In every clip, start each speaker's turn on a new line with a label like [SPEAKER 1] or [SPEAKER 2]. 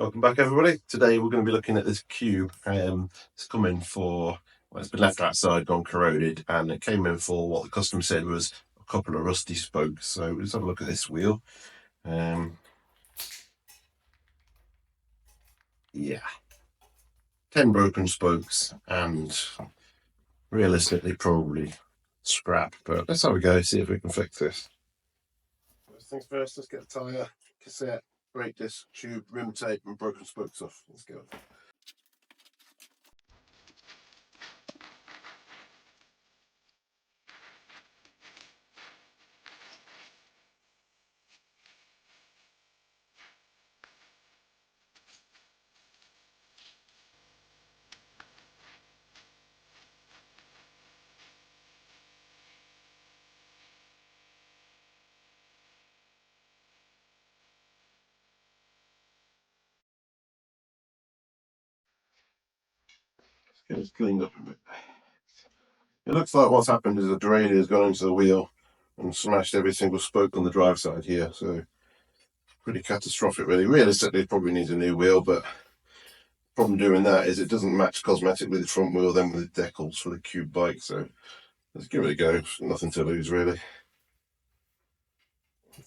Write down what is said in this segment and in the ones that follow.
[SPEAKER 1] Welcome back, everybody. Today we're going to be looking at this cube. It's come in for, well, it's been left outside, gone corroded, and it came in for what the customer said was a couple of rusty spokes. So let's have a look at this wheel. Yeah, 10 broken spokes, and realistically probably scrap. But let's have a go, see if we can fix this. First things first, let's get the tyre, cassette, brake disc, tube, rim tape, and broken spokes off. Let's go. Get this cleaned up a bit. It looks like what's happened is a derailleur has gone into the wheel and smashed every single spoke on the drive side here. So pretty catastrophic, really. Realistically, it probably needs a new wheel, but the problem doing that is it doesn't match cosmetically the front wheel then with the decals for the cube bike. So let's give it a go. Nothing to lose, really.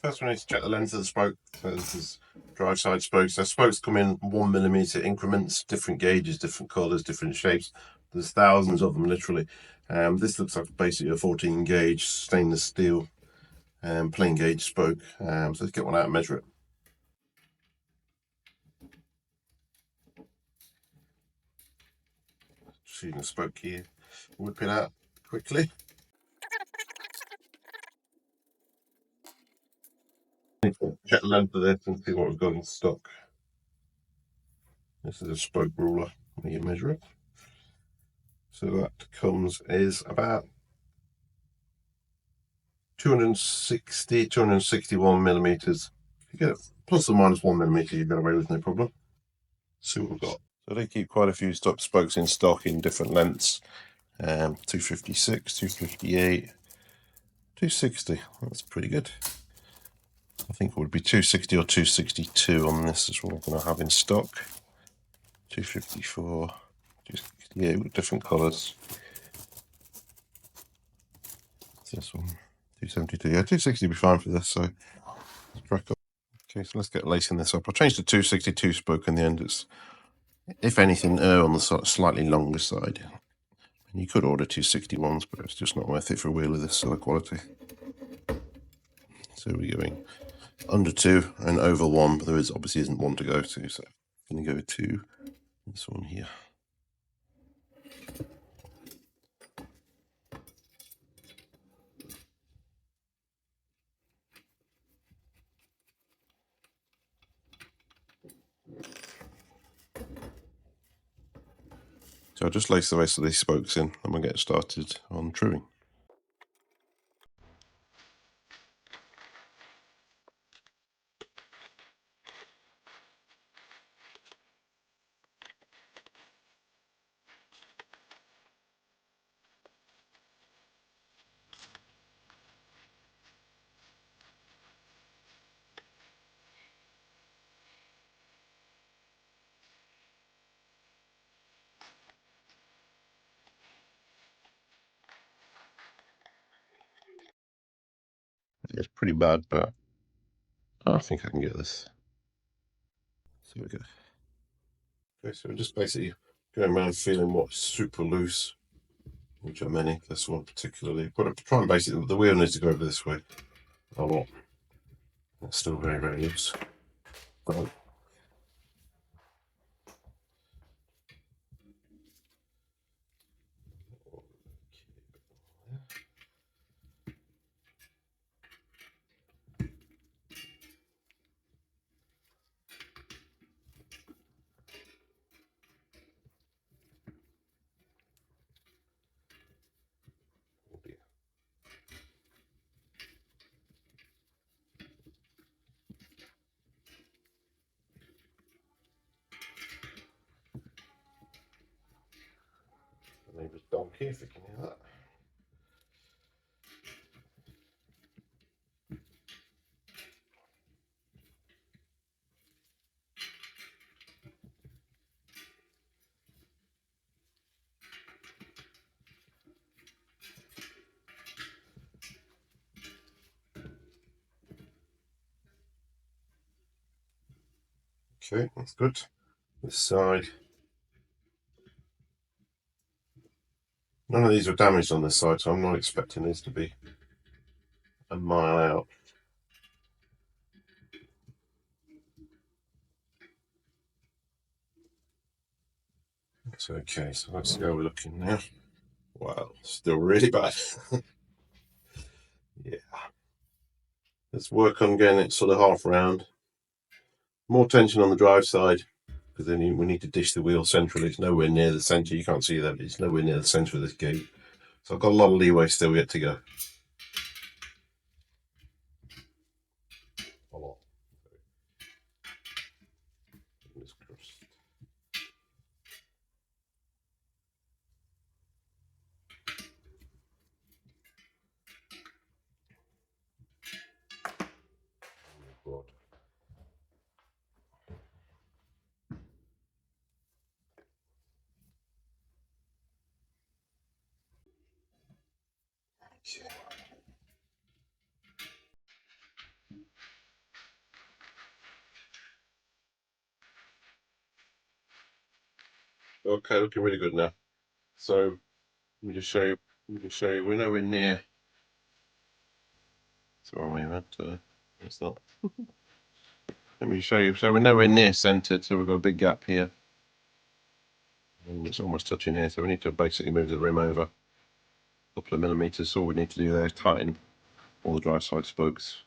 [SPEAKER 1] First, we need to check the length of the spoke. So this is drive side spokes. So spokes come in 1mm increments, different gauges, different colours, different shapes. There's thousands of them, literally. This looks like basically a 14 gauge stainless steel plain gauge spoke. So let's get one out and measure it. Just using a spoke here, whip it out quickly. Check the length of this and see what we've got in stock. This is a spoke ruler, when you measure it. So that is about 260, 261 millimeters. If you get plus or minus 1mm, you get away with no problem. See what we've got. So they keep quite a few spokes in stock in different lengths. 256, 258, 260. That's pretty good. I think it would be 260 or 262 on this is what we're going to have in stock. 254, 268 with different colours. This one, 272. Yeah, 260 will be fine for this. So let's crack up. Okay, so let's get lacing this up. I changed to 262 spoke in the end. It's, if anything, on the slightly longer side. And you could order 261s, but it's just not worth it for a wheel of this sort of quality. So we're going under 2 and over 1, but there obviously isn't 1 to go to, so I'm going to go to this one here. So I'll just lace the rest of these spokes in and we'll get started on truing. It's pretty bad, but I think I can get this. So we go. Okay, so we're just basically going around feeling what's super loose, which are many. This one particularly. But I'm trying basically, the wheel needs to go over this way a lot. It's still very, very loose. But the neighbour's donkey, if you can hear that. Okay, that's good. This side. None of these are damaged on this side, so I'm not expecting these to be a mile out. It's okay, so let's see how we're looking now. Wow, still really bad. Yeah. Let's work on getting it sort of half round. More tension on the drive side, because then we need to dish the wheel centrally. It's nowhere near the centre. You can't see that, but it's nowhere near the centre of this gate. So I've got a lot of leeway still yet to go. A lot. Okay, looking really good now. So let me just show you. We're nowhere near. So wrong way around. It's not. Let me show you. So we're nowhere near centered. So we've got a big gap here. And it's almost touching here. So we need to basically move the rim over a couple of millimeters. So all we need to do there is tighten all the drive side spokes.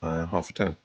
[SPEAKER 1] Half a turn.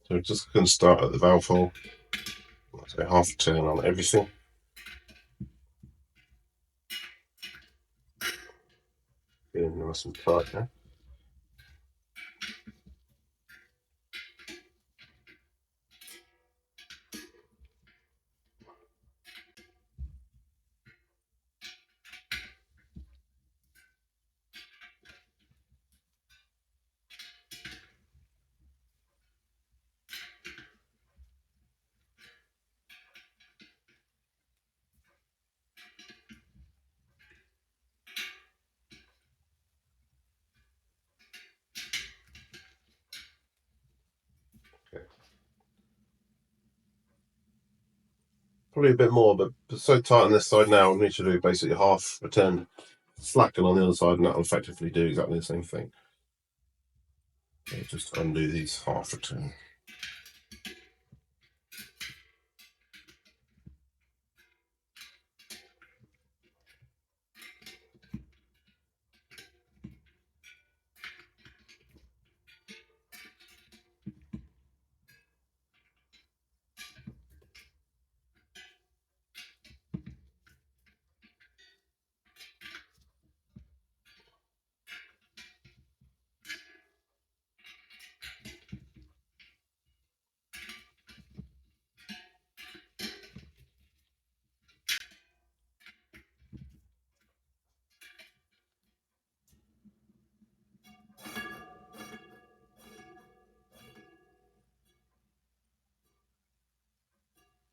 [SPEAKER 1] So we're just going to start at the valve hole. So half a turn on everything. Getting nice and tight now. Okay. Probably a bit more, but it's so tight on this side now, we need to do basically half a turn slacken on the other side, and that will effectively do exactly the same thing. So just undo these half a turn.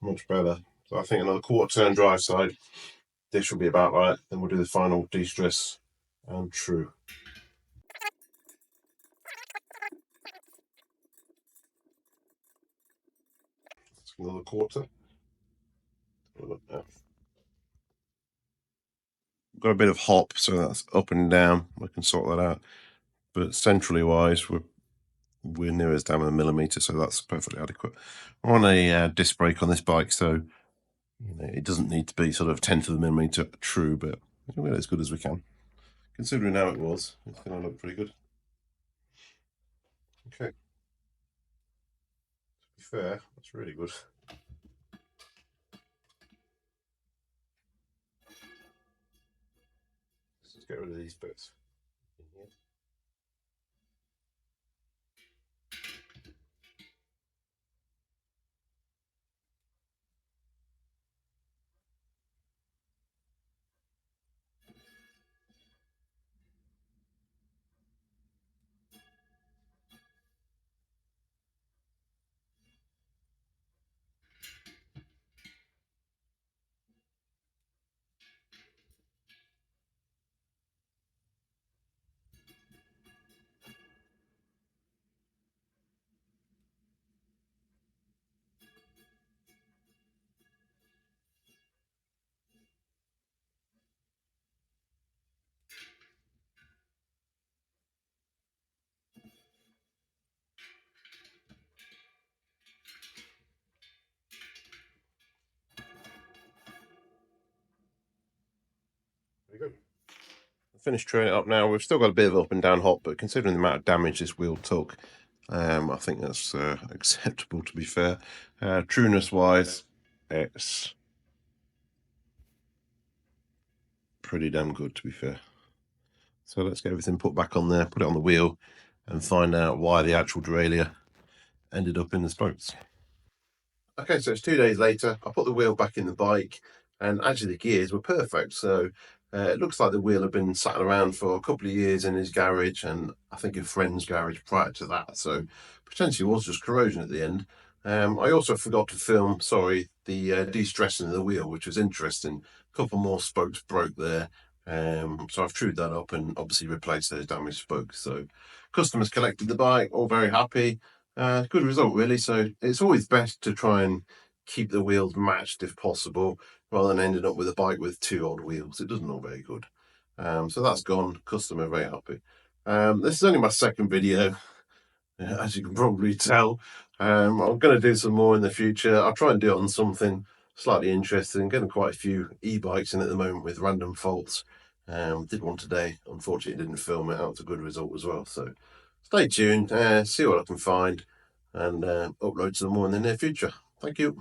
[SPEAKER 1] Much better. So I think another quarter turn drive side. This will be about right. Then we'll do the final de-stress and true. That's another quarter. Look now. Got a bit of hop, so that's up and down. I can sort that out. But centrally wise, we're near as down a millimeter, so that's perfectly adequate. We're on a disc brake on this bike, so You know, it doesn't need to be sort of 10th of a millimeter true, but we'll get as good as we can. Considering how it was, it's going to look pretty good. Okay. To be fair, that's really good. Let's just get rid of these bits. Very good. Finished truing it up now. We've still got a bit of up and down hop, but considering the amount of damage this wheel took, I think that's acceptable, to be fair. Trueness wise, it's pretty damn good, to be fair. So let's get everything put back on there, put it on the wheel, and find out why the actual derailleur ended up in the spokes. Okay, so it's 2 days later. I put the wheel back in the bike, and actually the gears were perfect. So it looks like the wheel had been sat around for a couple of years in his garage, and I think a friend's garage prior to that. So potentially was just corrosion at the end. I also forgot to film, the de-stressing of the wheel, which was interesting. A couple more spokes broke there. So I've trued that up and obviously replaced those damaged spokes. So customers collected the bike, all very happy. Good result, really. So it's always best to try and keep the wheels matched if possible, rather than ending up with a bike with 2 odd wheels. It doesn't look very good. So that's gone. Customer very happy. This is only my second video, as you can probably tell. I'm going to do some more in the future. I'll try and do it on something slightly interesting. Getting quite a few e-bikes in at the moment with random faults. Did one today. Unfortunately, didn't film it. That was a good result as well. So stay tuned, see what I can find, and upload some more in the near future. Thank you.